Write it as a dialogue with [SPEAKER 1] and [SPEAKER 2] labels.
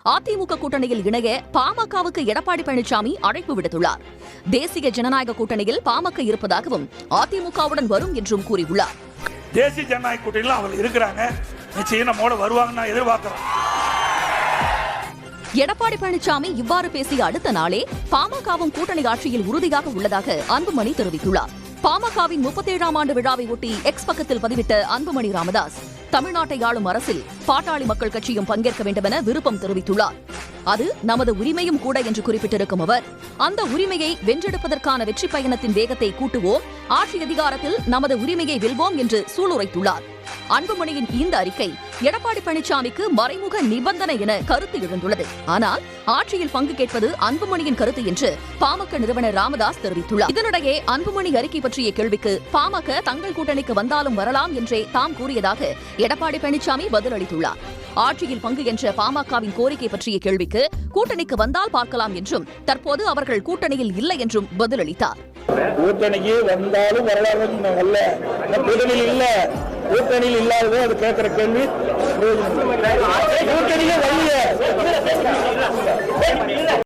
[SPEAKER 1] அதிமுக கூட்டணியில் இணைய பாமகவுக்கு எடப்பாடி பழனிசாமி அழைப்பு விடுத்துள்ளார். தேசிய ஜனநாயக கூட்டணியில் பாமக இருப்பதாகவும் அதிமுகவுடன் வரும் என்றும் கூறியுள்ளார்.
[SPEAKER 2] தேசிய ஜனநாயக கூட்டணியில் அவங்க இருக்கிறாங்க, நிச்சயம் நம்மோட வருவாங்கன்னு நான் எதிர்பார்க்கிறேன்.
[SPEAKER 1] எடப்பாடி பழனிசாமி இவ்வாறு பேசிய அடுத்த நாளே பாமகவும் கூட்டணி ஆட்சியில் உறுதியாக உள்ளதாக அன்புமணி தெரிவித்துள்ளார். பாமகவின் 37ஆம் ஆண்டு விழாவை ஒட்டி எக்ஸ் பக்கத்தில் பதிவிட்ட அன்புமணி ராமதாஸ், தமிழ்நாட்டை ஆளும் அரசில் பாட்டாளி மக்கள் கட்சியும் பங்கேற்க வேண்டும் என விருப்பம் தெரிவித்துள்ளார். அது நமது உரிமையும் கூட என்று குறிப்பிட்டிருக்கும் அவர், அந்த உரிமையை வென்றெடுப்பதற்கான வெற்றி பயணத்தின் வேகத்தை கூட்டுவோம், ஆட்சி அதிகாரத்தில் நமது உரிமையை வெல்வோம் என்று சூளுரைத்துள்ளார். அன்புமணியின் இந்த அறிக்கை எடப்பாடி பழனிசாமிக்கு மறைமுக நிபந்தனை என கருத்து எழுந்துள்ளது. ஆனால் ஆட்சியில் பங்கு கேட்பது அன்புமணியின் கருத்து என்று பாமக நிறுவனர் ராமதாஸ் தெரிவித்துள்ளார். இதனிடையே அன்புமணி அறிக்கை பற்றிய கேள்விக்கு பாமக தங்கள் கூட்டணிக்கு வந்தாலும் வரலாம் என்றே தாம் கூறியதாக எடப்பாடி பழனிசாமி பதிலளித்துள்ளார். ஆட்சியில் பங்கு என்ற பாமகவின் கோரிக்கை பற்றிய கேள்விக்கு கூட்டணிக்கு வந்தால் பார்க்கலாம் என்றும், தற்போது அவர்கள் கூட்டணியில் இல்லை என்றும் பதிலளித்தார்.
[SPEAKER 3] கூட்டணிக்கு வந்தாலும் வரலாறு கூட்டணியில் இல்ல, கூட்டணியில் இல்லாததோ அது கேட்கிற கேள்வி கூட்டணியே வரல.